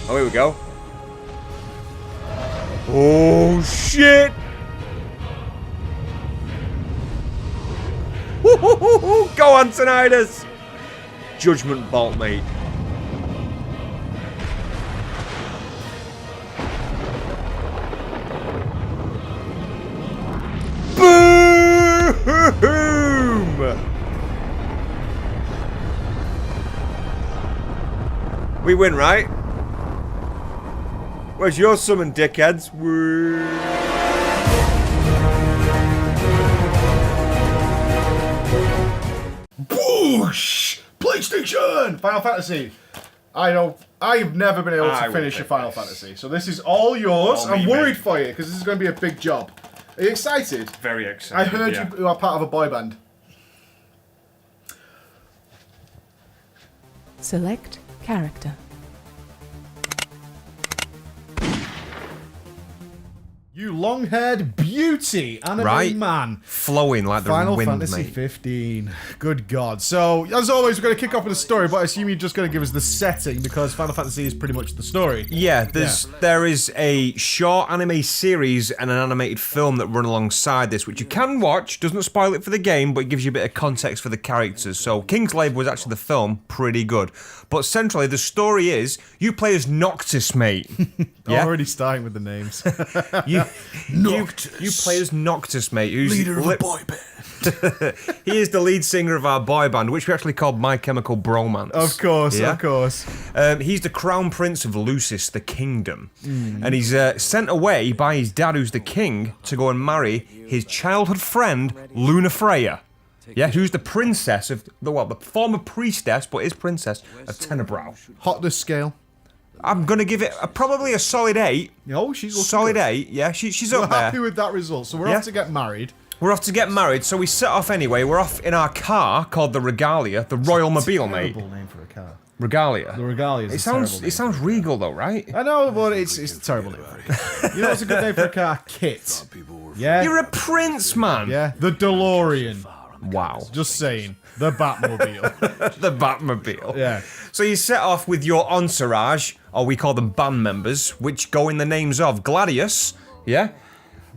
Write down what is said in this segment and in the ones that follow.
Oh, here we go. Oh, shit! Woo-hoo-hoo-hoo. Go on, Tinnitus! Judgment Bolt, mate. Boom! We win, right? Where's your summon, dickheads? Woo! Boosh! PlayStation! Final Fantasy. I've never been able to finish a Final Fantasy, so this is all yours. I'm worried for you, because this is going to be a big job. Are you excited? Very excited. I heard you are part of a boy band. Select character. You long-haired beauty, anime man. Flowing like the Final wind, Fantasy mate. 15. Good God. So, as always, we're going to kick off with a story, but I assume you're just going to give us the setting, because Final Fantasy is pretty much the story. Yeah, there is a short anime series and an animated film that run alongside this, which you can watch. Doesn't spoil it for the game, but it gives you a bit of context for the characters. So, Kingslave was actually the film, pretty good. But centrally, the story is, you play as Noctis, mate. Yeah? Already starting with the names. You play as Noctis, mate. Who's leader of a boy band. He is the lead singer of our boy band, which we actually called My Chemical Bromance. Of course, yeah? of course. He's the crown prince of Lucis, the kingdom. And he's sent away by his dad, who's the king, to go and marry his childhood friend, Luna Freya. Yeah, who's the princess of the former priestess, but is princess of Tenebrae. Hotness scale. I'm gonna give it probably a solid 8. Oh, she's looking solid good. 8. Yeah, she's We're up there. happy with that result, so we're off to get married. We're off to get married, so we set off anyway. We're off in our car called the Regalia, the Royal Mobile, mate. Terrible name for a car. Regalia. The Regalia is It sounds regal though, right? I know, but it's a terrible name for a car. You know what's a good name for a car? Kit. Yeah. You're a prince, man. Yeah. The DeLorean. Wow. Just saying. The Batmobile. The Batmobile. Yeah. So you set off with your entourage, or we call them band members, which go in the names of Gladius, yeah?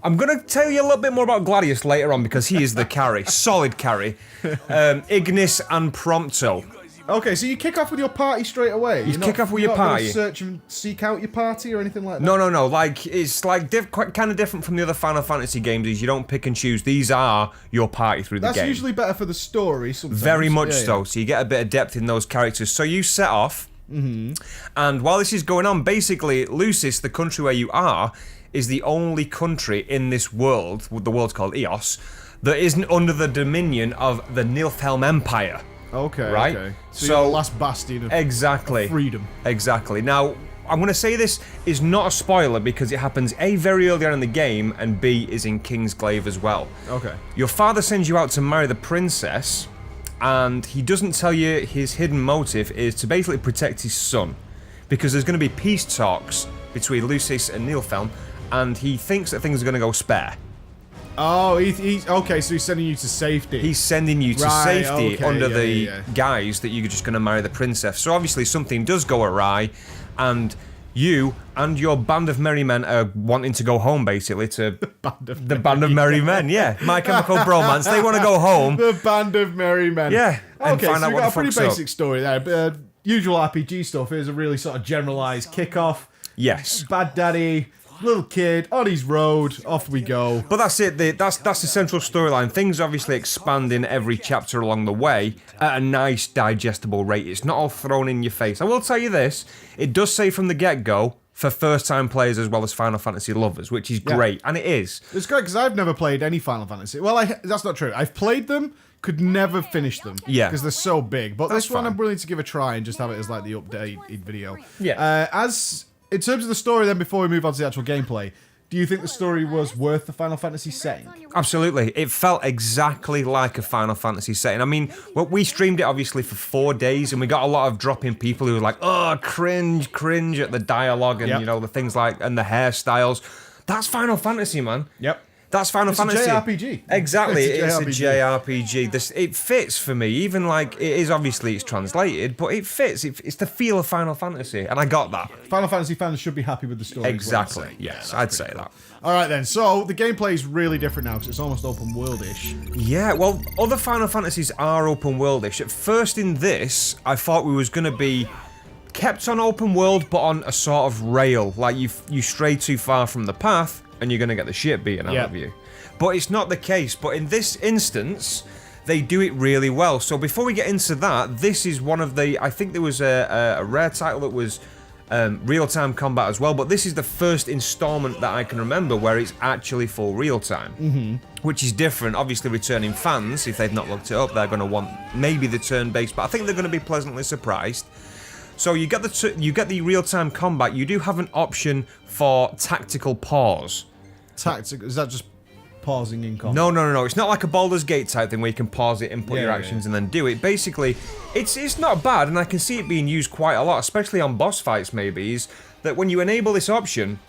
I'm going to tell you a little bit more about Gladius later on because he is the carry, solid carry. Ignis and Prompto. Okay, so you kick off with your party straight away. You kick off with your party. You're not search and seek out your party or anything like that? No. Like, it's like quite kind of different from the other Final Fantasy games is you don't pick and choose. These are your party through the game. That's usually better for the story sometimes. Very much so. So you get a bit of depth in those characters. So you set off, and while this is going on, basically, Lucis, the country where you are, is the only country in this world, the world's called Eos, that isn't under the dominion of the Nilfhelm Empire. Okay, right? Okay. So you're the last bastion of freedom. Exactly. Now, I'm going to say this is not a spoiler because it happens A, very early on in the game, and B, is in Kingsglaive as well. Okay. Your father sends you out to marry the princess, and he doesn't tell you his hidden motive is to basically protect his son. Because there's going to be peace talks between Lucis and Nilfhelm, and he thinks that things are going to go spare. Oh, he's okay, so he's sending you to safety. He's sending you to safety under the yeah. guise that you're just going to marry the princess. So obviously something does go awry, and you and your band of merry men are wanting to go home, basically, to the band of merry men. Yeah, My Chemical Bromance. They want to go home. The band of merry men. Yeah, and okay, find so out we what got the a pretty fuck's basic story there. Usual RPG stuff is a really sort of generalised kickoff. Yes. Bad daddy, little kid, on his road, off we go. But that's it. That's the central storyline. Things obviously expand in every chapter along the way at a nice, digestible rate. It's not all thrown in your face. I will tell you this. It does say from the get-go, for first-time players as well as Final Fantasy lovers, which is great. And it is. It's great because I've never played any Final Fantasy. Well, that's not true. I've played them, could never finish them. Yeah. Because they're so big. But That's this one fine. I'm willing to give a try and just have it as like the updated video. Yeah. In terms of the story then, before we move on to the actual gameplay, do you think the story was worth the Final Fantasy setting? Absolutely. It felt exactly like a Final Fantasy setting. I mean, we streamed it obviously for 4 days, and we got a lot of drop-in people who were like, oh, cringe at the dialogue and, you know, the things like, and the hairstyles. That's Final Fantasy, man. Yep. That's Final Fantasy. It's a JRPG. Exactly, It's a JRPG. It fits for me, even like, it is obviously, it's translated, but it fits. It's the feel of Final Fantasy, and I got that. Final Fantasy fans should be happy with the story. Exactly, yes, I'd say that. All right then, so the gameplay is really different now because it's almost open world-ish. Yeah, well, other Final Fantasies are open world-ish. At first in this, I thought we was going to be kept on open world, but on a sort of rail. Like, you stray too far from the path, and you're going to get the shit beaten out of you. But it's not the case. But in this instance, they do it really well. So before we get into that, this is one of the... I think there was a rare title that was... real-time combat as well, but this is the first installment that I can remember where it's actually full real-time, which is different. Obviously, returning fans, if they've not looked it up, they're going to want maybe the turn-based, but I think they're going to be pleasantly surprised. So you get the real-time combat. You do have an option for tactical pause. Tactical? Is that just pausing in combat? No. It's not like a Baldur's Gate type thing where you can pause it, input your actions, and then do it. Basically, it's not bad, and I can see it being used quite a lot, especially on boss fights, maybe, is that when you enable this option,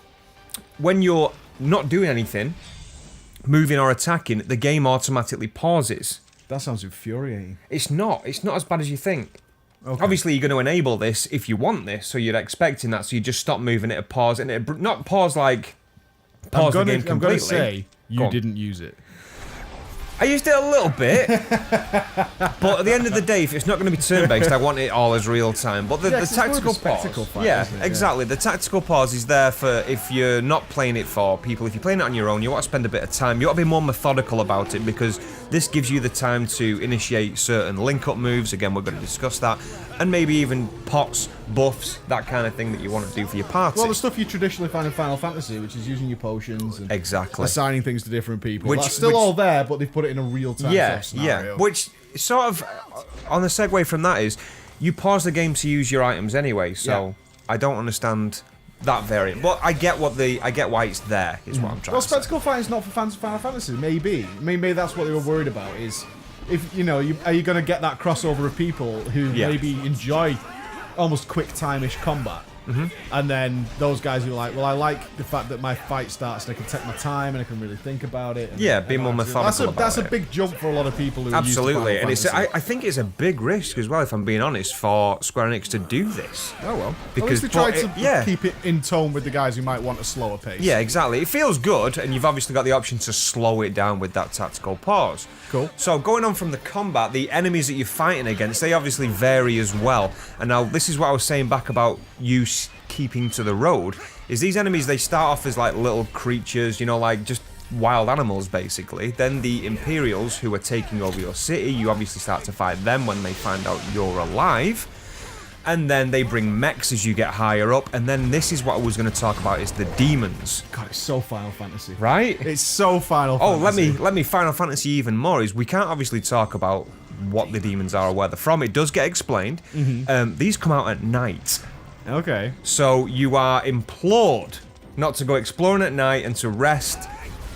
when you're not doing anything, moving or attacking, the game automatically pauses. That sounds infuriating. It's not as bad as you think. Okay. Obviously, you're going to enable this if you want this, so you're expecting that, so you just stop moving it, pause, and it not pause like pause the game completely. I'm going to say you didn't use it. I used it a little bit, but at the end of the day, if it's not going to be turn-based, I want it all as real-time. But the tactical pause, exactly. The tactical pause is there for if you're not playing it for people. If you're playing it on your own, you want to spend a bit of time. You want to be more methodical about it because this gives you the time to initiate certain link-up moves. Again, we're going to discuss that, and maybe even pots, buffs, that kind of thing that you want to do for your party. Well, the stuff you traditionally find in Final Fantasy, which is using your potions and assigning things to different people. That's still all there, but they've put it in a real-time scenario. Yeah, which sort of, on the segue from that is, you pause the game to use your items anyway, so I don't understand that variant. But I get why it's there, is what I'm trying to say. Well, spectacle fighting is not for fans of Final Fantasy, maybe. Maybe that's what they were worried about, is, if are you going to get that crossover of people who maybe enjoy almost quick time-ish combat? And then those guys who are like, well, I like the fact that my fight starts and I can take my time and I can really think about it. And, be more methodical about it. That's a big jump for a lot of people who absolutely, and I think it's a big risk as well, if I'm being honest, for Square Enix to do this. Oh well, because they tried to keep it in tone with the guys who might want a slower pace. Yeah, exactly. It feels good, and you've obviously got the option to slow it down with that tactical pause. Cool. So going on from the combat, the enemies that you're fighting against, they obviously vary as well. And now this is what I was saying back about you keeping to the road, is these enemies, they start off as like little creatures, like just wild animals basically. Then the Imperials who are taking over your city, you obviously start to fight them when they find out you're alive. And then they bring mechs as you get higher up, and then this is what I was going to talk about, is the demons. God, it's so Final Fantasy. Right? It's so Final Fantasy. Oh, let me Final Fantasy even more, is we can't obviously talk about what the demons are or where they're from. It does get explained. These come out at night. Okay. So you are implored not to go exploring at night and to rest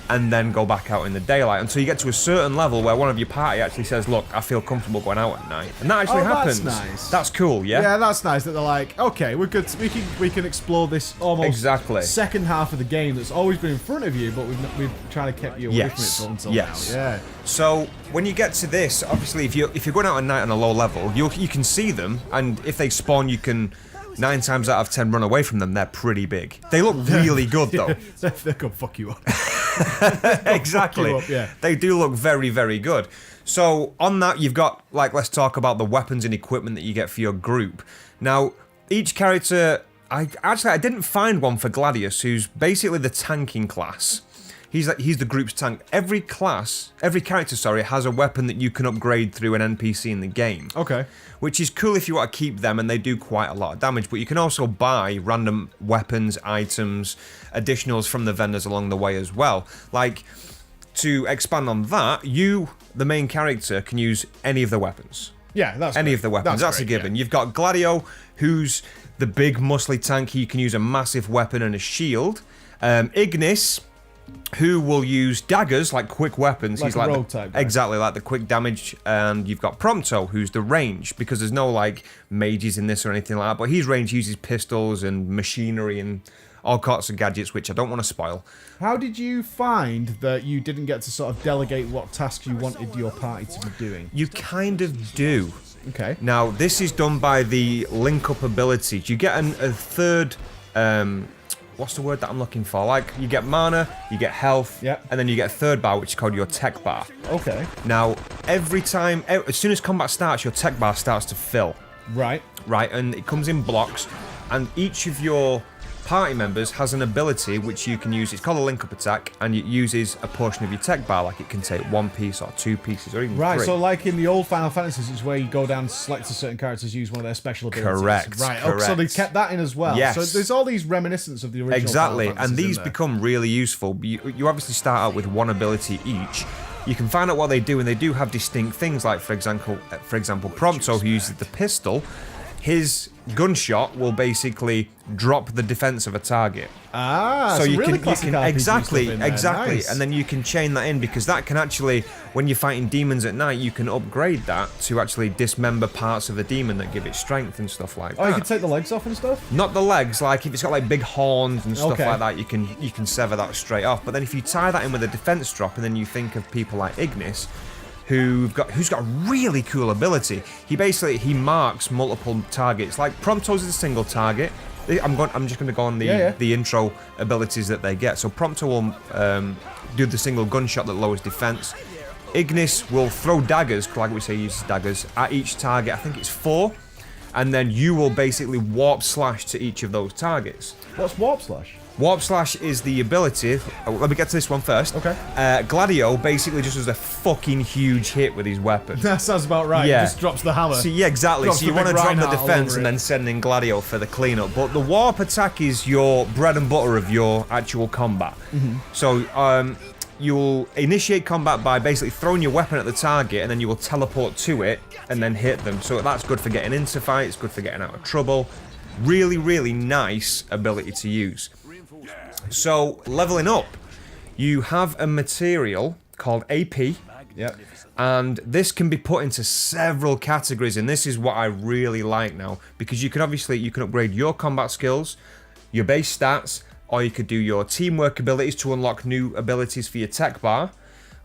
and then go back out in the daylight until you get to a certain level where one of your party actually says, look, I feel comfortable going out at night. And that actually happens. That's nice. That's cool, yeah? Yeah, that's nice that they're like, okay, we're good. We can explore this almost second half of the game that's always been in front of you, but we've tried to keep you away from it until now. Yeah. So when you get to this, obviously if you're going out at night on a low level, you can see them, and if they spawn, you can 9 times out of 10 run away from them. They're pretty big. They look really good though. They're gonna fuck you up. Exactly. Fuck you up, They do look very, very good. So on that, you've got, let's talk about the weapons and equipment that you get for your group. Now, each character, I didn't find one for Gladius, who's basically the tanking class. He's the group's tank. Every character, has a weapon that you can upgrade through an NPC in the game. Okay. Which is cool if you want to keep them, and they do quite a lot of damage. But you can also buy random weapons, items, additionals from the vendors along the way as well. Like, to expand on that, you, the main character, can use any of the weapons. Yeah, that's any great. of the weapons. That's great, a given. Yeah. You've got Gladio, who's the big muscly tank. He can use a massive weapon and a shield. Ignis, who will use daggers, like quick weapons. Like He's a like rogue type guy. Exactly, like the quick damage. And you've got Prompto, who's the range, because there's no mages in this or anything like that. But he's range, uses pistols and machinery and all sorts of gadgets, which I don't want to spoil. How did you find that you didn't get to sort of delegate what tasks you wanted your party to be doing? You kind of do. Okay. Now, this is done by the link-up abilities. You get a third... what's the word that I'm looking for? Like, you get mana, you get health, and then you get a third bar, which is called your tech bar. Okay. Now, every time... as soon as combat starts, your tech bar starts to fill. Right. Right, and it comes in blocks, and each of your party members has an ability which you can use. It's called a link-up attack, and it uses a portion of your tech bar, like it can take 1 piece or 2 pieces or even 3. Right, so like in the old Final Fantasies, it's where you go down and select a certain characters, use one of their special abilities. Correct. Right, correct. so they kept that in as well. Yes. So there's all these reminiscences of the original Exactly, Final Fantasies and these in there. become really useful. You obviously start out with one ability each. You can find out what they do, and they do have distinct things, like, for example, Prompto, who uses the pistol. His gunshot will basically drop the defense of a target. Ah, so you really can exactly, nice. and then you can chain that in, because that can actually, when you're fighting demons at night, you can upgrade that to actually dismember parts of the demon that give it strength and stuff like that. Oh, you can take the legs off and stuff? Not the legs, like if it's got like big horns and stuff Okay. like that, you can sever that straight off. But then if you tie that in with a defense drop, and then you think of people like Ignis, who's got a really cool ability. He marks multiple targets. Like Prompto's is a single target. I'm just going to go on the intro abilities that they get. So Prompto will do the single gunshot that lowers defense. Ignis will throw daggers, like we say, he uses daggers at each target. I think it's 4, and then you will basically warp slash to each of those targets. What's Warp Slash? Warp Slash is the ability... let me get to this one first. Okay. Gladio basically just does a fucking huge hit with his weapon. That sounds about right. Yeah. He just drops the hammer. So, yeah, exactly. Drops So you the want to big drop the Reinhardt all defense over and it. then send in Gladio for the cleanup. But the warp attack is your bread and butter of your actual combat. So you'll initiate combat by basically throwing your weapon at the target, and then you will teleport to it and then hit them. So that's good for getting into fights, good for getting out of trouble. Really, really nice ability to use. So, leveling up, you have a material called AP. Yep. And this can be put into several categories, and this is what I really like now, because you can upgrade your combat skills, your base stats, or you could do your teamwork abilities to unlock new abilities for your tech bar,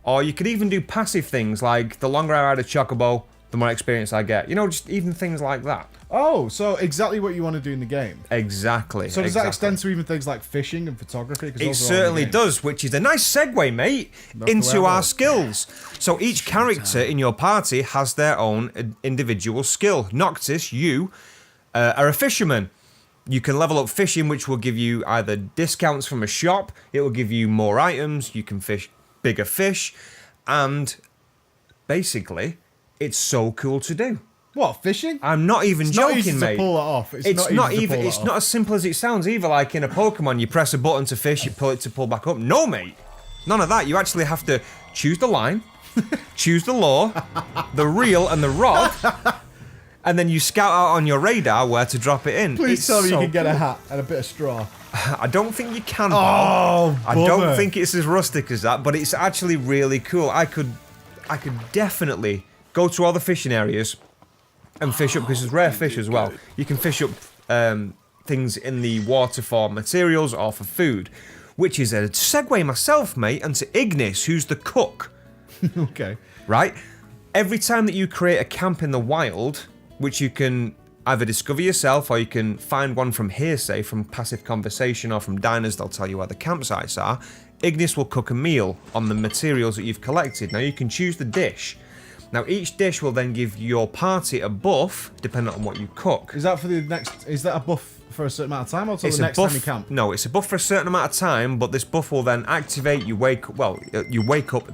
or you could even do passive things like the longer I ride a chocobo, the more experience I get. You know, just even things like that. Oh, so exactly what you want to do in the game. Exactly. So does that extend to even things like fishing and photography? 'Cause It those are all in the certainly game. does, which is a nice segue, mate, into our skills. So each character in your party has their own individual skill. Noctis, you are a fisherman. You can level up fishing, which will give you either discounts from a shop, it will give you more items, you can fish bigger fish, and basically, it's so cool to do. What, fishing? I'm not even It's joking, not easy mate. to pull it off. It's not even. It's not as simple as it sounds either. Like in a Pokemon, you press a button to fish, you pull it to pull back up. No, mate. None of that. You actually have to choose the line, choose the lure, the reel, and the rod, and then you scout out on your radar where to drop it in. Please tell me you so can get a cool. hat and a bit of straw. I don't think you can. Oh, Bob. I don't bummer. think it's as rustic as that, but it's actually really cool. I could definitely go to all the fishing areas and fish up, because there's rare fish as well. You can fish up things in the water for materials or for food, which is a segue myself, mate, and to Ignis, who's the cook. Okay. Right? Every time that you create a camp in the wild, which you can either discover yourself or you can find one from hearsay, from passive conversation, or from diners, they'll tell you where the campsites are, Ignis will cook a meal on the materials that you've collected. Now you can choose the dish. Now each dish will then give your party a buff, depending on what you cook. Is that for the next... Is that a buff for a certain amount of time, or until It's the a next buff, time you camp? No, it's a buff for a certain amount of time, but this buff will then activate. You wake up,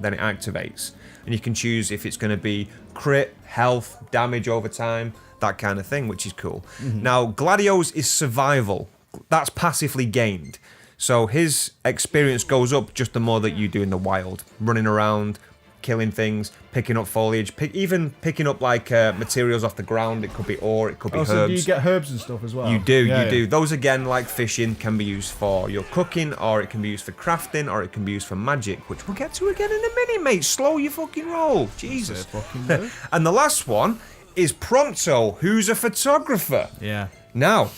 then it activates. And you can choose if it's going to be crit, health, damage over time, that kind of thing, which is cool. Now, Gladio's is survival. That's passively gained. So his experience goes up just the more that you do in the wild. Running around, killing things, picking up foliage, even picking up like materials off the ground. It could be ore, it could be herbs. So do you get herbs and stuff as well? You do. Those, again, like fishing, can be used for your cooking, or it can be used for crafting, or it can be used for magic, which we'll get to again in a minute, mate. Slow your fucking roll. Jesus. And the last one is Prompto, who's a photographer. Yeah. Now,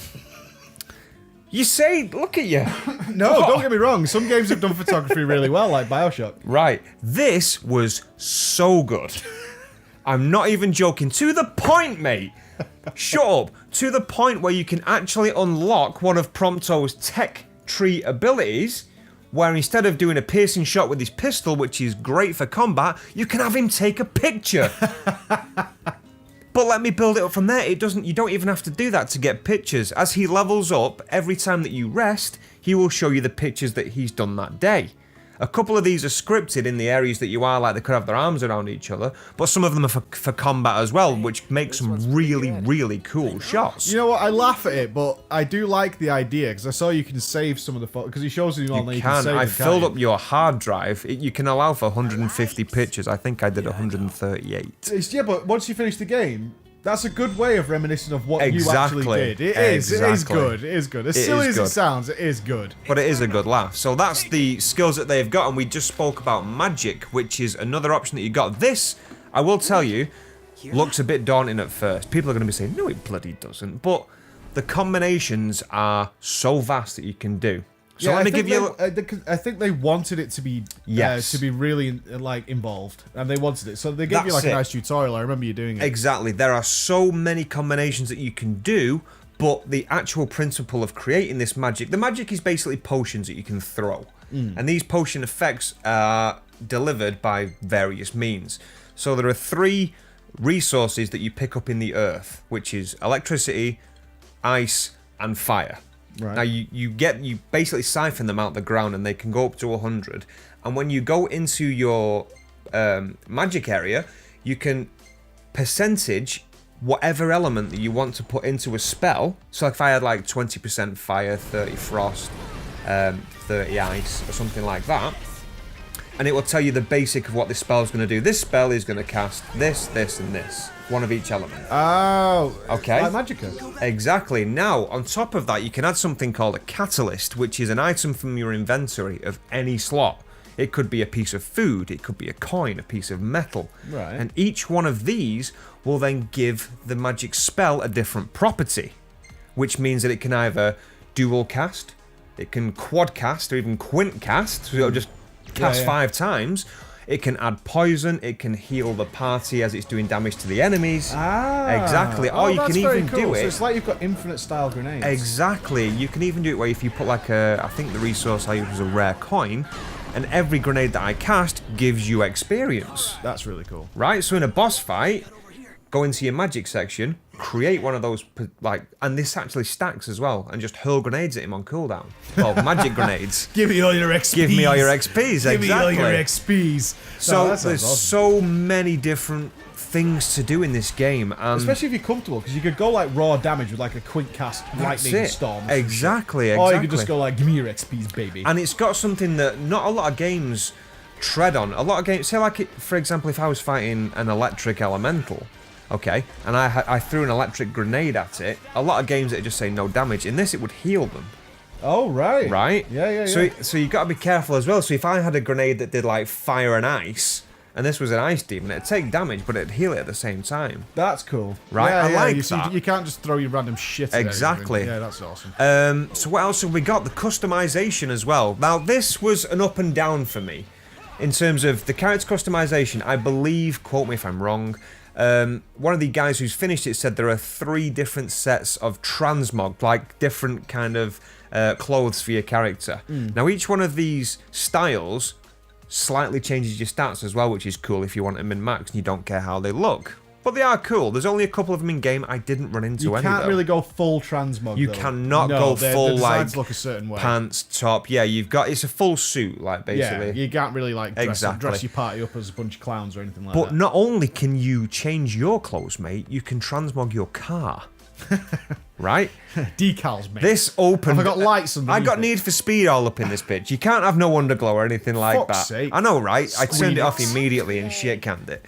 You say, look at you. No, don't get me wrong. Some games have done photography really well, like Bioshock. Right. This was so good. I'm not even joking. To the point, mate. Shut up. To the point where you can actually unlock one of Prompto's tech tree abilities, where instead of doing a piercing shot with his pistol, which is great for combat, you can have him take a picture. But let me build it up from there. You don't even have to do that to get pictures. As he levels up, every time that you rest, he will show you the pictures that he's done that day. A couple of these are scripted in the areas that you are, like they could have their arms around each other, but some of them are for combat as well, which makes some really, really cool shots. You know what? I laugh at it, but I do like the idea, because I saw you can save some of the photos, because he shows you all that you can save. I filled up your hard drive. You can allow for 150 pictures. I think I did 138. Yeah, but once you finish the game, that's a good way of reminiscing of what you actually did. It is good. It is good. As silly as it sounds, it is good. But it is a good laugh. So that's the skills that they've got, and we just spoke about magic, which is another option that you got. This, I will tell you, looks a bit daunting at first. People are going to be saying, no, it bloody doesn't. But the combinations are so vast that you can do. So let me give you. I think they wanted it to be really like involved, and they wanted it, so they gave you like a nice tutorial. I remember you doing it. Exactly. There are so many combinations that you can do, but the actual principle of creating this magic, the magic is basically potions that you can throw, and these potion effects are delivered by various means. So there are 3 resources that you pick up in the earth, which is electricity, ice, and fire. Right. Now you basically siphon them out the ground, and they can go up to 100. And when you go into your magic area, you can percentage whatever element that you want to put into a spell. So if I had like 20% fire, 30 frost, 30 ice, or something like that, and it will tell you the basic of what this spell is going to do. This spell is going to cast this, this, and this. One of each element. Oh. Okay. Like Magicka. Exactly. Now, on top of that, you can add something called a catalyst, which is an item from your inventory of any slot. It could be a piece of food, it could be a coin, a piece of metal. Right. And each one of these will then give the magic spell a different property, which means that it can either dual cast, it can quad cast, or even quint cast, so it'll just cast 5 times. It can add poison, it can heal the party as it's doing damage to the enemies. Exactly. Or you can even do it. So it's like you've got infinite style grenades. Exactly. You can even do it where if you put like I think the resource I used was a rare coin, and every grenade that I cast gives you experience. That's really cool. Right? So in a boss fight, go into your magic section, create one of those, and this actually stacks as well, and just hurl grenades at him on cooldown. Well, magic grenades. Give me all your XPs. Give me all your XPs, Give me all your XPs. So there's so many different things to do in this game, and especially if you're comfortable, because you could go like raw damage with like a quick cast lightning storm. Exactly. Or you could just go like, give me your XPs, baby. And it's got something that not a lot of games tread on. A lot of games, say like, for example, if I was fighting an electric elemental, okay, and I threw an electric grenade at it, a lot of games that just say no damage. In this, it would heal them. Oh, right. Right? Yeah. So you got to be careful as well. So if I had a grenade that did like fire and ice, and this was an ice demon, it'd take damage, but it'd heal it at the same time. That's cool. Right? I like that. You can't just throw your random shit at exactly. everything. Yeah, that's awesome. So what else have we got? The customization as well. Now, this was an up and down for me. In terms of the character customization, I believe, quote me if I'm wrong, one of the guys who's finished it said there are 3 different sets of transmog, like different kind of clothes for your character. Now, each one of these styles slightly changes your stats as well, which is cool if you want them in max and you don't care how they look. But they are cool. There's only a couple of them in game. I didn't run into any. You can't really go full transmog. You cannot go full like look a certain way. Pants, top. Yeah, it's a full suit, like basically. Yeah, you can't really like dress your party up as a bunch of clowns or anything like that. But not only can you change your clothes, mate, you can transmog your car. Right? Decals, mate. This opened. I got lights underneath. I got Need for Speed all up in this bitch. You can't have no underglow or anything like Fuck's that. sake. I know, right? I turned it off immediately and shit canned it.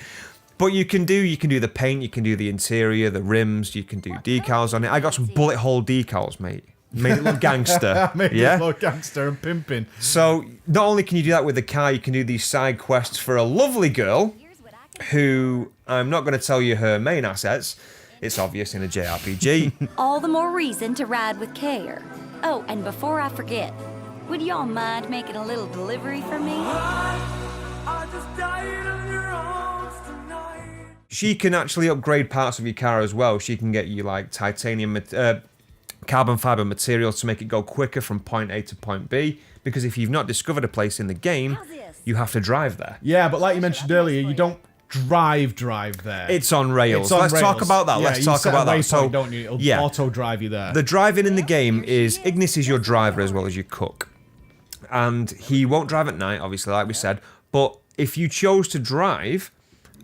But you can do the paint, you can do the interior, the rims, you can do decals on it. I got some bullet hole decals, mate. Made it look gangster. Made it look gangster and pimping. So not only can you do that with the car, you can do these side quests for a lovely girl who I'm not going to tell you her main assets. It's obvious in a JRPG. All the more reason to ride with care. Oh, and before I forget, would y'all mind making a little delivery for me? She can actually upgrade parts of your car as well. She can get you like titanium, carbon fiber materials to make it go quicker from point A to point B. Because if you've not discovered a place in the game, you have to drive there. Yeah, but like you mentioned earlier, you don't drive there. It's on rails. Let's talk about that. Yeah, Let's talk about that. So, don't you? It'll auto drive you there. The driving in the game is Ignis is your driver as well as your cook. And he won't drive at night, obviously, like we said. But if you chose to drive,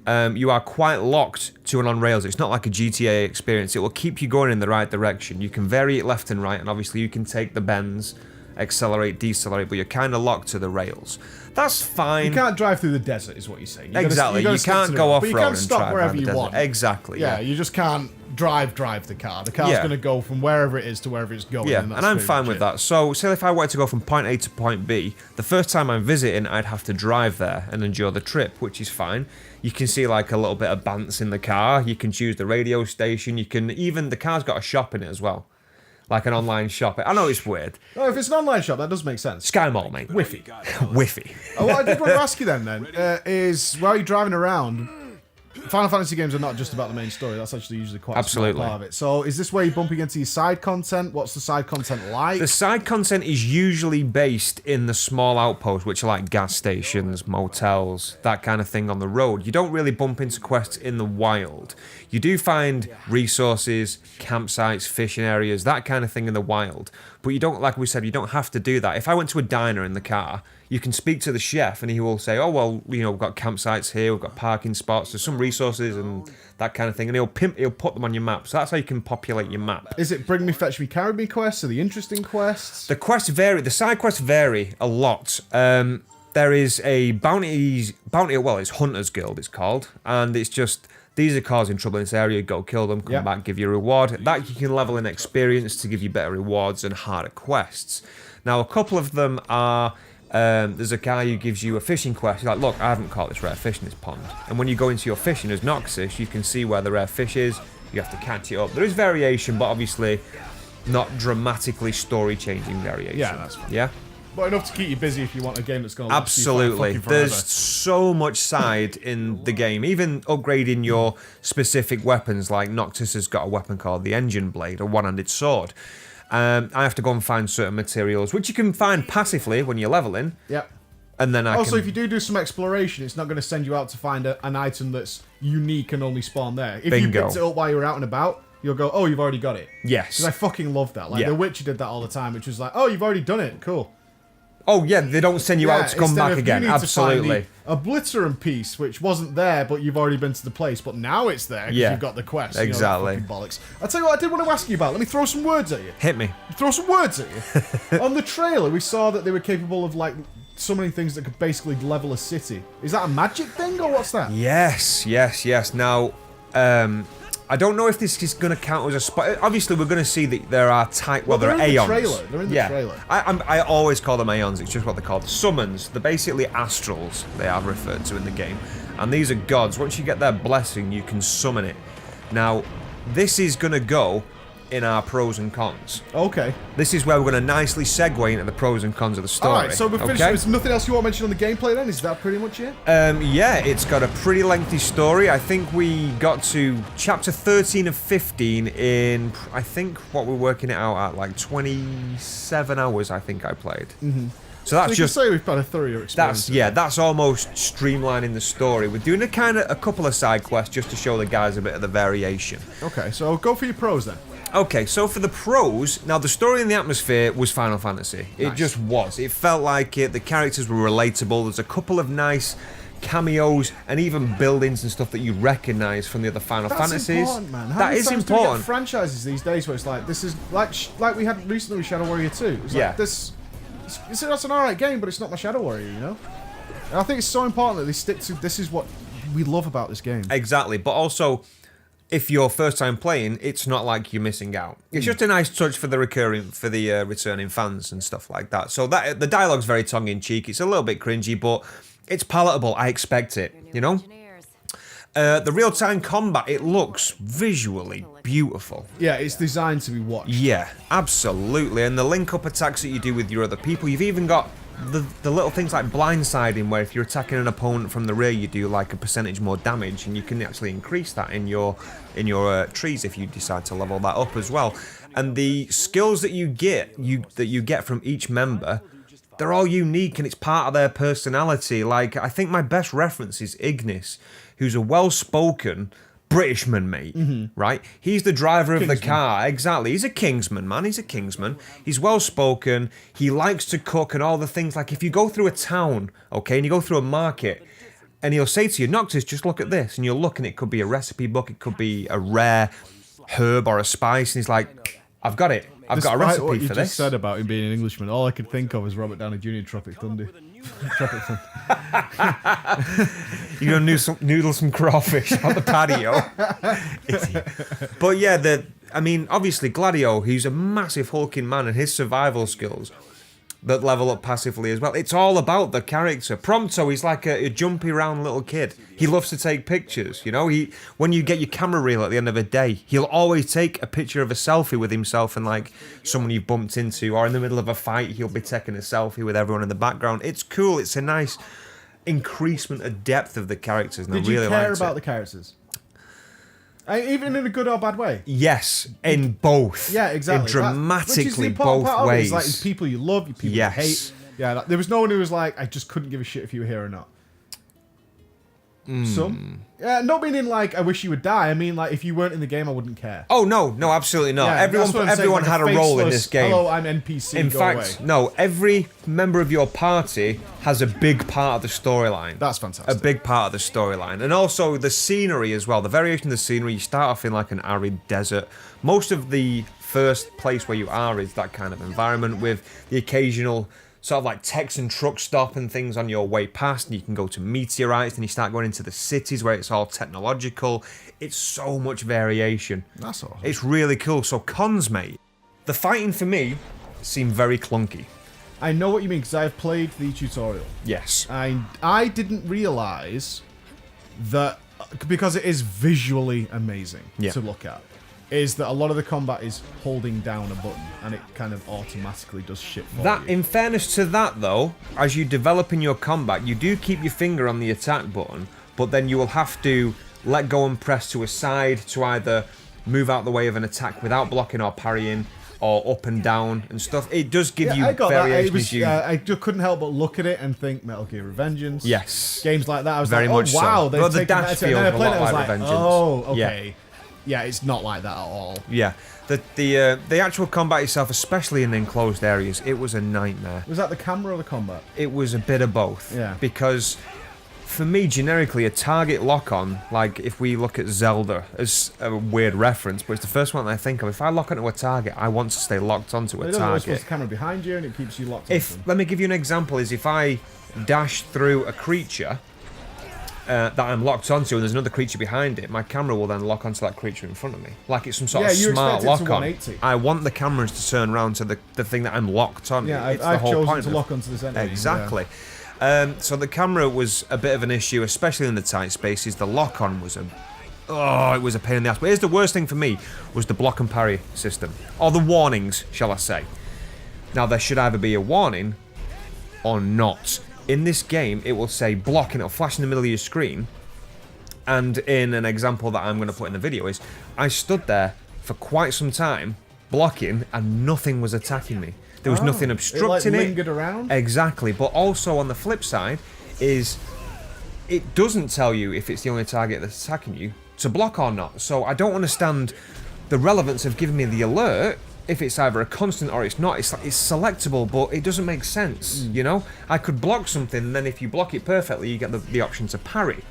you are quite locked to an on rails. It's not like a GTA experience. It will keep you going in the right direction. You can vary it left and right, and obviously you can take the bends, accelerate, decelerate, but you're kind of locked to the rails. That's fine. You can't drive through the desert, is what you're saying. Exactly. You can't go off road. But you can stop wherever you want. Exactly. Yeah, you just can't drive the car. The car's going to go from wherever it is to wherever it's going. Yeah, and I'm fine with that. So, say if I wanted to go from point A to point B, the first time I'm visiting, I'd have to drive there and enjoy the trip, which is fine. You can see like a little bit of bounce in the car. You can choose the radio station. You can even, the car's got a shop in it as well. Like an online shop. I know it's weird. No, if it's an online shop, that does make sense. Sky Mall, mate. Whiffy. Whiffy. What I did want to ask you then is, while you're driving around, Final Fantasy games are not just about the main story. That's actually usually quite a small part of it. So is this where you're bumping into your side content? What's the side content like? The side content is usually based in the small outposts, which are like gas stations, motels, that kind of thing on the road. You don't really bump into quests in the wild. You do find resources, campsites, fishing areas, that kind of thing in the wild. But you don't, like we said, you don't have to do that. If I went to a diner in the car, you can speak to the chef and he will say, oh, well, you know, we've got campsites here, we've got parking spots, there's some resources and that kind of thing. And he'll put them on your map. So that's how you can populate your map. Is it bring me, fetch me, carry me quests? Are the interesting quests? The quests vary. The side quests vary a lot. There is a bounty, well, it's Hunter's Guild, it's called. And it's just, these are causing trouble in this area, go kill them, come back, give you a reward. That you can level in experience to give you better rewards and harder quests. Now, a couple of them are, there's a guy who gives you a fishing quest. He's like, look, I haven't caught this rare fish in this pond. And when you go into your fishing as Noxus, you can see where the rare fish is. You have to catch it up. There is variation, but obviously not dramatically story-changing variation. Yeah, that's fine. Yeah? But enough to keep you busy if you want a game that's going to last Absolutely. you fucking forever. There's so much side in the game. Even upgrading your specific weapons, like Noctis has got a weapon called the Engine Blade, a one-handed sword. I have to go and find certain materials, which you can find passively when you're leveling. Yep. And then also, if you do some exploration, it's not going to send you out to find an item that's unique and only spawn there. If you picked it up while you were out and about, you'll go, oh, you've already got it. Yes. Because I fucking love that. Like, The Witcher did that all the time, which was like, oh, you've already done it. Cool. Oh, yeah, they don't send you out to come back again. Absolutely. A Blitzeren piece, which wasn't there, but you've already been to the place, but now it's there because you've got the quest. Exactly. You know, bollocks. I'll tell you what I did want to ask you about. Let me throw some words at you. Hit me. Throw some words at you. On the trailer, we saw that they were capable of, like, summoning things that could basically level a city. Is that a magic thing, or what's that? Yes. Now, I don't know if this is going to count as a spot. Obviously, we're going to see that there are there are aeons. They're in the trailer. I always call them aeons. It's just what they're called. Summons. They're basically astrals. They are referred to in the game, and these are gods. Once you get their blessing, you can summon it. Now, this is going to go in our pros and cons. Okay. This is where we're going to nicely segue into the pros and cons of the story. Alright, so we're finished. There's nothing else you want to mention on the gameplay then? Is that pretty much it? Yeah, it's got a pretty lengthy story. I think we got to chapter 13 of 15 in, I think what we're working it out at, like 27 hours I think I played. Mm-hmm. So that's just say we've had a thorough experience. That's almost streamlining the story. We're doing a couple of side quests just to show the guys a bit of the variation. Okay, so go for your pros then. Okay, so for the pros, now the story and the atmosphere was Final Fantasy. It just was. It felt like it. The characters were relatable. There's a couple of nice cameos and even buildings and stuff that you recognise from the other Final Fantasies. That's important, man. How many times do we get franchises these days where it's like, this is like we had recently with Shadow Warrior 2. It's like this. That's an alright game, but it's not my Shadow Warrior, you know? And I think it's so important that they stick to this is what we love about this game. Exactly, but also, if you're first time playing, it's not like you're missing out. It's just a nice touch for the returning fans and stuff like that. So that the dialogue's very tongue in cheek. It's a little bit cringy, but it's palatable. I expect it, you know. The real time combat, it looks visually beautiful. Yeah, it's designed to be watched. Yeah, absolutely. And the link-up attacks that you do with your other people, you've even got the little things like blindsiding, where if you're attacking an opponent from the rear, you do like a percentage more damage, and you can actually increase that in your trees if you decide to level that up as well. And the skills that you get from each member, they're all unique, and it's part of their personality. Like, I think my best reference is Ignis, who's a well-spoken Britishman, mate, right? He's the driver of the car. Exactly. He's a Kingsman, man. He's a Kingsman. He's well-spoken. He likes to cook and all the things. Like, if you go through a town, okay, and you go through a market, and he'll say to you, Noctis, just look at this. And you'll look, and it could be a recipe book. It could be a rare herb or a spice. And he's like, I've got it. I've got a recipe what you for just this. said about him being an Englishman, all I could think of was Robert Downey Jr. in Tropic Thunder. Tropic Thunder. You're gonna noodle some crawfish on the patio. But yeah, obviously Gladio, he's a massive hulking man, and his survival skills that level up passively as well. It's all about the character. Prompto, he's like a jumpy round little kid. He loves to take pictures, you know. When you get your camera reel at the end of a day, he'll always take a picture of a selfie with himself and like someone you've bumped into, or in the middle of a fight, he'll be taking a selfie with everyone in the background. It's cool. It's a nice increasement of depth of the characters, and Did I really you care liked about it. the characters? Even in a good or bad way? Yes, in both. Yeah, exactly. In dramatically which is the important both part of it. ways. It's like it's people you love, people you hate. Yeah, there was no one who was like, I just couldn't give a shit if you were here or not. Some? Yeah, not meaning like, I wish you would die. I mean, like, if you weren't in the game, I wouldn't care. Oh, no, absolutely not. Yeah, everyone had a role in this game. Hello, I'm NPC, in go fact, away. no, every member of your party has a big part of the storyline. That's fantastic. A big part of the storyline. And also the scenery as well. The variation of the scenery, you start off in like an arid desert. Most of the first place where you are is that kind of environment, with the occasional sort of like Texan truck stop and things on your way past, and you can go to meteorites, and you start going into the cities where it's all technological. It's so much variation. That's awesome. It's really cool. So cons, mate. The fighting for me seemed very clunky. I know what you mean, because I've played the tutorial. Yes. I didn't realise that, because it is visually amazing to look at, is that a lot of the combat is holding down a button, and it kind of automatically does shit for you. In fairness to that, though, as you develop in your combat, you do keep your finger on the attack button, but then you will have to let go and press to a side to either move out the way of an attack without blocking or parrying, or up and down and stuff. It does give you variations. I just couldn't help but look at it and think Metal Gear Revengeance. Yes. Games like that. I was Very like, much oh wow, so. they've Well, the taken dash that. And then I feels a played lot it, I was like like, Revengeance. oh, Yeah. okay. Yeah, it's not like that at all. Yeah. The actual combat itself, especially in enclosed areas, it was a nightmare. Was that the camera or the combat? It was a bit of both. Yeah. Because for me, generically, a target lock-on, like if we look at Zelda as a weird reference, but it's the first one that I think of. If I lock onto a target, I want to stay locked onto a It target. puts the camera behind you and it keeps you locked onto them. Let me give you an example, is if I dash through a creature that I'm locked onto, and there's another creature behind it, my camera will then lock onto that creature in front of me. Like it's some sort of smart lock on. 180. I want the cameras to turn around to the thing that I'm locked on. Yeah, It's the I've whole chosen point to of- lock onto this enemy. Exactly. So the camera was a bit of an issue, especially in the tight spaces. The lock-on was it was a pain in the ass. But here's the worst thing for me, was the block and parry system. Or the warnings, shall I say. Now, there should either be a warning or not. In this game, it will say block, and it'll flash in the middle of your screen. And in an example that I'm going to put in the video is, I stood there for quite some time, blocking, and nothing was attacking me. There was nothing obstructing it. Like lingered around? Exactly. But also on the flip side is, it doesn't tell you if it's the only target that's attacking you to block or not. So I don't understand the relevance of giving me the alert if it's either a constant or it's not. It's selectable, but it doesn't make sense, you know? I could block something, and then if you block it perfectly, you get the option to parry.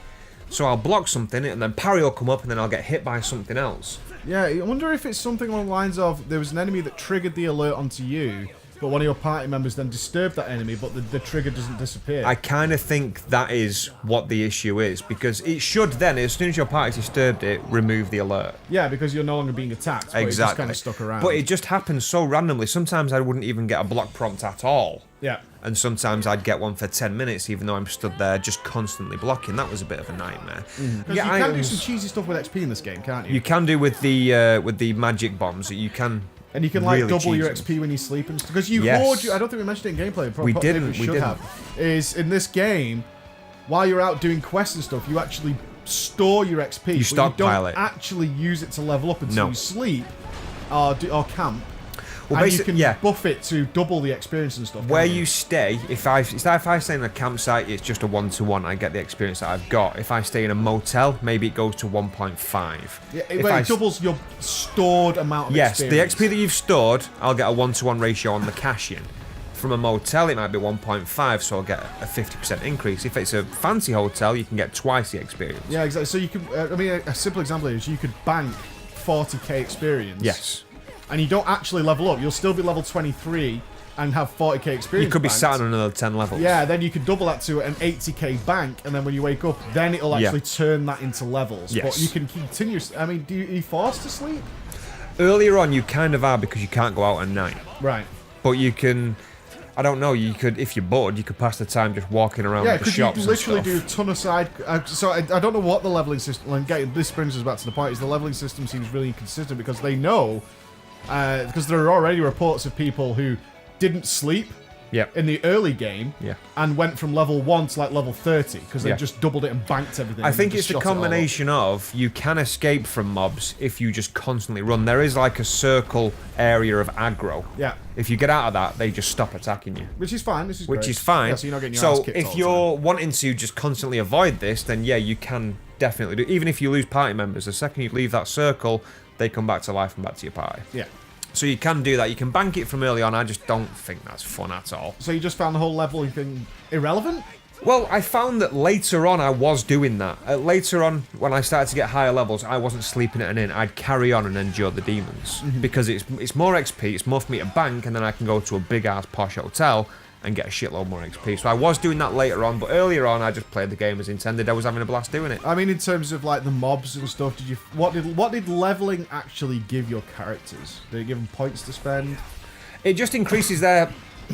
So I'll block something, and then parry will come up, and then I'll get hit by something else. Yeah, I wonder if it's something along the lines of, there was an enemy that triggered the alert onto you, but one of your party members then disturbed that enemy, but the trigger doesn't disappear. I kind of think that is what the issue is, because it should then, as soon as your party disturbed it, remove the alert. Yeah, because you're no longer being attacked, but Exactly. it's just kind of stuck around. But it just happens so randomly. Sometimes I wouldn't even get a block prompt at all. Yeah. And sometimes I'd get one for 10 minutes, even though I'm stood there just constantly blocking. That was a bit of a nightmare. Because you can do some cheesy stuff with XP in this game, can't you? You can do with the magic bombs. You can. And you can like really double your cheese XP when you sleep and stuff. Because you Yes. hoard. I don't think we mentioned it in gameplay. We didn't, We we should didn't. have. Is in this game, while you're out doing quests and stuff, you actually store your XP. You stockpile but you don't it. actually use it to level up until No. you sleep or camp. Well, and you can buff it to double the experience and stuff. Where can't you stay, if I stay in a campsite, it's just a 1-to-1. I get the experience that I've got. If I stay in a motel, maybe it goes to 1.5. Yeah, it doubles your stored amount of Yes, experience. the XP that you've stored, I'll get a 1-to-1 ratio on the cash-in. From a motel, it might be 1.5, so I'll get a 50% increase. If it's a fancy hotel, you can get twice the experience. Yeah, exactly. So you can. A simple example is you could bank 40k experience. Yes. And you don't actually level up. You'll still be level 23 and have 40k experience. You could be banked. sat on another 10 levels. Yeah, then you could double that to an 80k bank, and then when you wake up, then it'll actually turn that into levels. Yes. But you can continue. I mean, are you forced to sleep? Earlier on, you kind of are because you can't go out at night. Right. But you can. I don't know. You could, if you're bored, you could pass the time just walking around Yeah, the because shops you and literally stuff. do a ton of side. So I don't know what the leveling system. And this brings us back to the point: is the leveling system seems really inconsistent because they know, because there are already reports of people who didn't sleep Yep. in the early game Yeah. and went from level 1 to like level 30 because they Yeah. just doubled it and banked everything. I and think just it's a shot it all up. combination of you can escape from mobs if you just constantly run. There is like a circle area of aggro. Yeah. If you get out of that, they just stop attacking you. Which is fine. This is Which great. is fine. Yeah, so you're not getting your ass So kicked all if the you're wanting to just constantly avoid this, then yeah, you can definitely do. Even if you lose party members, the second you leave that circle, they come back to life and back to your party. time. Yeah. So you can do that. You can bank it from early on. I just don't think that's fun at all. So you just found the whole leveling thing irrelevant? Well, I found that later on I was doing that. Later on, when I started to get higher levels, I wasn't sleeping at an inn. I'd carry on and endure the demons. Because it's more XP, it's more for me to bank, and then I can go to a big-ass posh hotel and get a shitload more XP. So I was doing that later on, but earlier on I just played the game as intended. I was having a blast doing it. I mean, in terms of like the mobs and stuff, what did leveling actually give your characters? Did it give them points to spend? It just increases their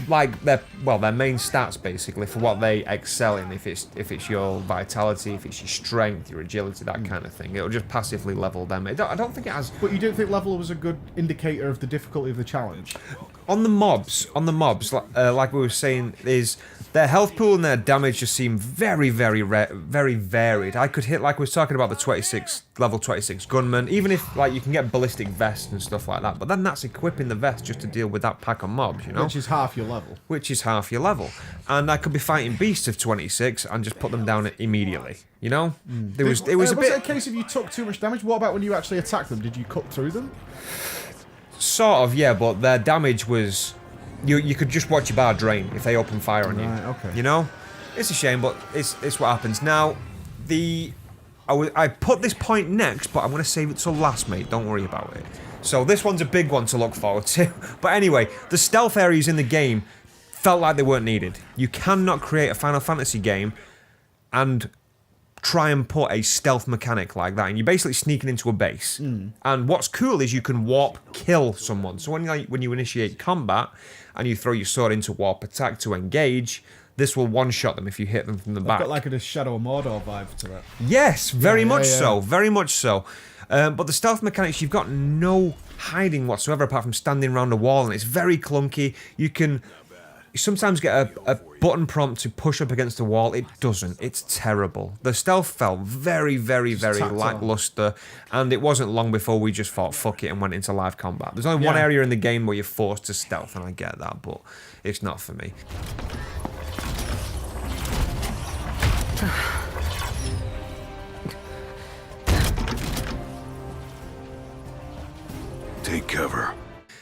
main stats basically for what they excel in. If it's your vitality, if it's your strength, your agility, that kind of thing. It'll just passively level them. I don't think it has. But you don't think level was a good indicator of the difficulty of the challenge? On the mobs, like we were saying, is their health pool and their damage just seem very, very, very varied. I could hit, like we were talking about, the level 26 gunman, even if like you can get ballistic vests and stuff like that, but then that's equipping the vest just to deal with that pack of mobs, you know? Which is half your level. Which is half your level. And I could be fighting beasts of 26 and just put them down immediately, you know? It was it a case of you took too much damage? What about when you actually attacked them? Did you cut through them? Sort of, yeah, but their damage was... You could just watch your bar drain if they open fire on you. Right, okay. You know? It's a shame, but it's what happens. Now, I put this point next, but I'm going to save it till last, mate. Don't worry about it. So this one's a big one to look forward to. But anyway, the stealth areas in the game felt like they weren't needed. You cannot create a Final Fantasy game and try and put a stealth mechanic like that, and you're basically sneaking into a base. And what's cool is you can warp kill someone. So when you initiate combat and you throw your sword into warp attack to engage, this will one-shot them if you hit them from the back. Got like a Shadow of Mordor vibe to that. Yes, very much yeah. so, very much so. But the stealth mechanics, you've got no hiding whatsoever apart from standing around a wall, and it's very clunky. You sometimes get a button prompt to push up against a wall. It doesn't. It's terrible. The stealth felt very, very, very lackluster, and it wasn't long before we just thought, fuck it, and went into live combat. There's only one area in the game where you're forced to stealth, and I get that, but it's not for me. Take cover.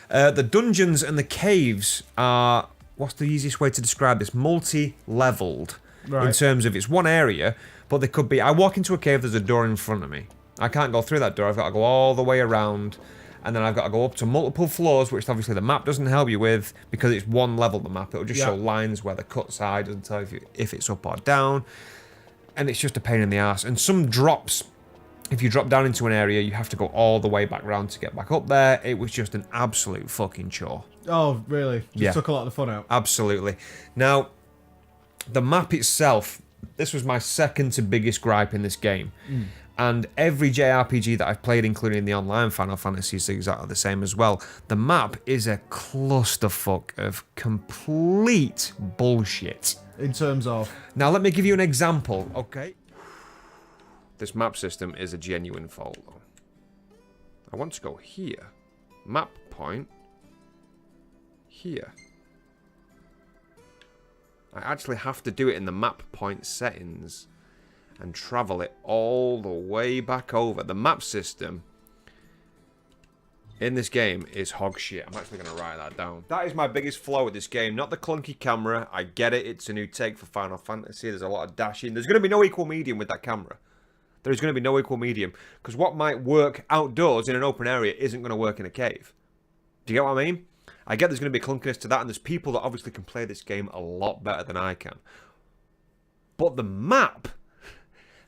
The dungeons and the caves are, what's the easiest way to describe this? Multi-leveled. Right. In terms of it's one area, but there could be... I walk into a cave, there's a door in front of me. I can't go through that door, I've got to go all the way around, and then I've got to go up to multiple floors, which obviously the map doesn't help you with because it's one level, the map. It'll just show lines where the cuts are. It doesn't tell you if it's up or down. And it's just a pain in the ass. And some drops, if you drop down into an area, you have to go all the way back round to get back up there. It was just an absolute fucking chore. Oh, really? Just took a lot of the fun out. Absolutely. Now, the map itself, this was my second to biggest gripe in this game. And every JRPG that I've played, including the online Final Fantasy, is exactly the same as well. The map is a clusterfuck of complete bullshit. In terms of... Now, let me give you an example, okay? This map system is a genuine fault, though. I want to go here. Map point. Here. I actually have to do it in the map point settings and travel it all the way back over. The map system in this game is hog shit. I'm actually going to write that down. That is my biggest flaw with this game. Not the clunky camera. I get it. It's a new take for Final Fantasy. There's a lot of dashing. There's going to be no equal medium with that camera. There is going to be no equal medium. Because what might work outdoors in an open area isn't going to work in a cave. Do you get what I mean? I get there's going to be a clunkiness to that. And there's people that obviously can play this game a lot better than I can. But the map...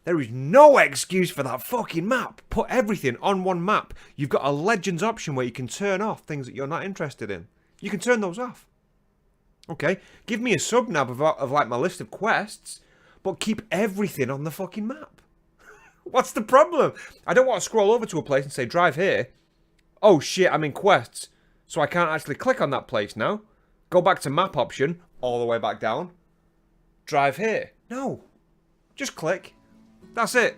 There is no excuse for that fucking map. Put everything on one map. You've got a Legends option where you can turn off things that you're not interested in. You can turn those off. Okay? Give me a sub-nav of like my list of quests, but keep everything on the fucking map. What's the problem? I don't want to scroll over to a place and say, drive here. Oh shit, I'm in quests. So I can't actually click on that place now. Go back to map option, all the way back down. Drive here. No. Just click. That's it.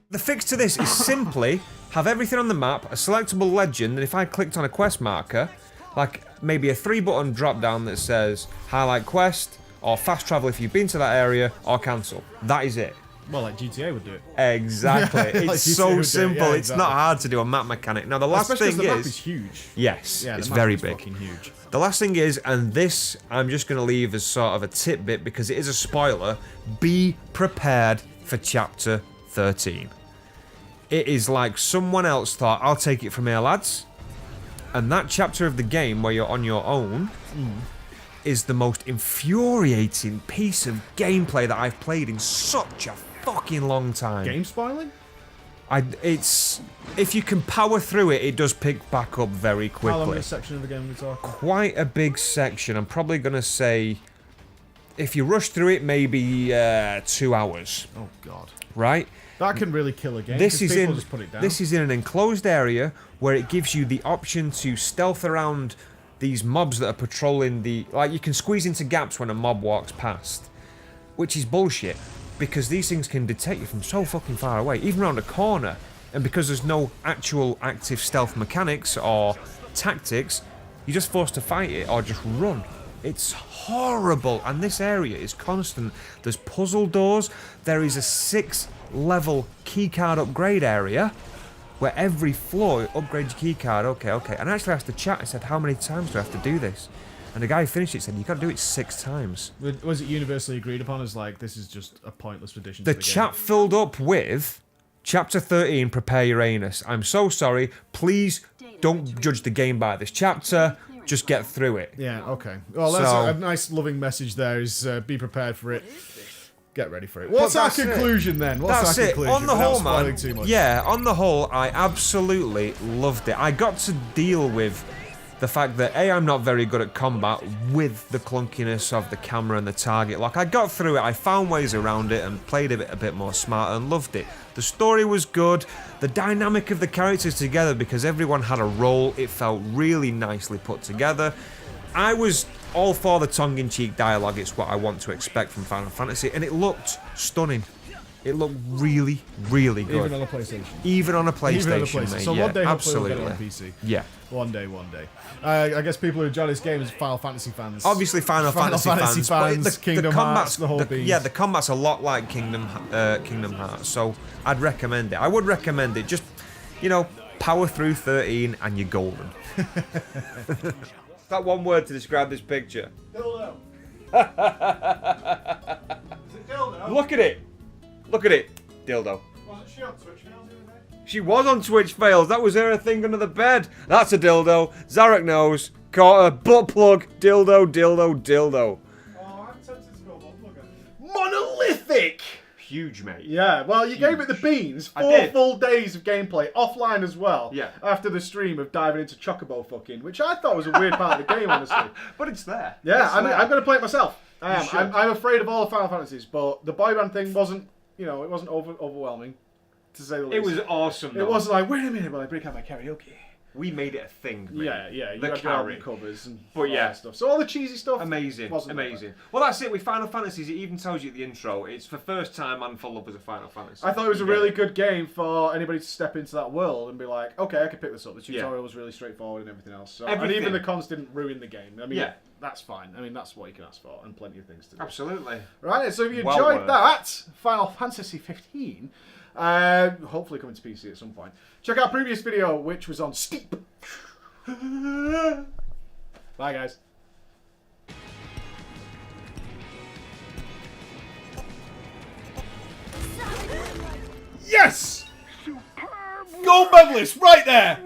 The fix to this is simply have everything on the map, a selectable legend, and if I clicked on a quest marker, like maybe a 3-button drop down that says highlight quest, or fast travel if you've been to that area, or cancel. That is it. Well, like GTA would do it. Exactly. It's Like so simple. Yeah, it's not hard to do a map mechanic. Now the last Especially thing the map is huge. yes, Yeah, it's the map very is big. fucking huge. The last thing is, and this I'm just going to leave as sort of a tidbit because it is a spoiler, be prepared for chapter 13. It is like someone else thought, I'll take it from here, lads. And that chapter of the game where you're on your own is the most infuriating piece of gameplay that I've played in such a fucking long time. Game spoiling? It's if you can power through it, it does pick back up very quickly. How long is a section of the game are we talking? Quite a big section. I'm probably going to say, if you rush through it, maybe 2 hours. Oh god. Right? That can really kill a game. This is in just put it down. this is in an enclosed area where it gives you the option to stealth around these mobs that are patrolling the... Like, you can squeeze into gaps when a mob walks past. Which is bullshit. Because these things can detect you from so fucking far away. Even around a corner. And because there's no actual active stealth mechanics or tactics, you're just forced to fight it or just run. It's horrible. And this area is constant. There's puzzle doors. There is a 6-level keycard upgrade area where every floor upgrades your keycard. Okay. And I actually asked the chat, I said, how many times do I have to do this? And the guy who finished it said, you've got to do it 6 times. Was it universally agreed upon as like, this is just a pointless addition The to the chat game? filled up with, chapter 13, prepare your anus. I'm so sorry. Please don't judge the game by this chapter. Just get through it. Yeah, okay. Well, that's a nice loving message there is be prepared for it. Get ready for it. What's our conclusion then? What's our conclusion? On the whole, man, too much? yeah, on the whole, I absolutely loved it. I got to deal with the fact that A, I'm not very good at combat with the clunkiness of the camera and the target lock. I got through it, I found ways around it and played a bit more smart and loved it. The story was good, the dynamic of the characters together because everyone had a role, it felt really nicely put together. I was all for the tongue-in-cheek dialogue, it's what I want to expect from Final Fantasy, and it looked stunning. It looked really, really good. Even on a PlayStation. Even on a PlayStation, mate. So yeah, one day, hopefully, absolutely. we'll get it on PC. Yeah. One day. I guess people who enjoy this game is Final Fantasy fans. Obviously, Final Fantasy fans. But Kingdom Hearts, the whole beast. Yeah, the combat's a lot like Kingdom Hearts, so I'd recommend it. I would recommend it. Just, power through 13 and you're golden. That one word to describe this picture. Dildo. Is it dildo? Look at it. Look at it. Dildo. Wasn't she on Twitch the other day? She was on Twitch fails. That was her thing under the bed. That's a dildo. Zarek knows. Caught a butt plug. Dildo, dildo, dildo. Oh, I'm tempted to go butt plug. Monolithic! Huge, mate. Yeah, well, you gave it the beans. I 4 did. full days of gameplay, offline as well. Yeah. After the stream of diving into Chocobo fucking, which I thought was a weird part of the game, honestly. But it's there. Yeah, It's I'm there. going to play it myself. I am. should. I'm afraid of all the Final Fantasies, but the boy band thing wasn't, you know, it wasn't overwhelming, to say the least. It was awesome, though. It wasn't like, wait a minute while I break out my karaoke. We made it a thing, mate. Yeah, yeah. You The got the album carry. covers and But all yeah. that stuff. So all the cheesy stuff. Amazing, wasn't amazing. Well, that's it with Final Fantasies. It even tells you at the intro. It's for first time and for lovers of Final Fantasy. I thought it was a You get really good game for anybody to step into that world and be like, okay, I can pick this up. The tutorial Yeah. was really straightforward and everything else. So, Everything. And even the cons didn't ruin the game. I mean, Yeah. that's fine. I mean, that's what you can ask for, and plenty of things to do. Absolutely. Right, so if you Well enjoyed worth. that, Final Fantasy 15, hopefully coming to PC at some point, check out our previous video, which was on Steep. Bye, guys. Yes! Gold medalist, right there!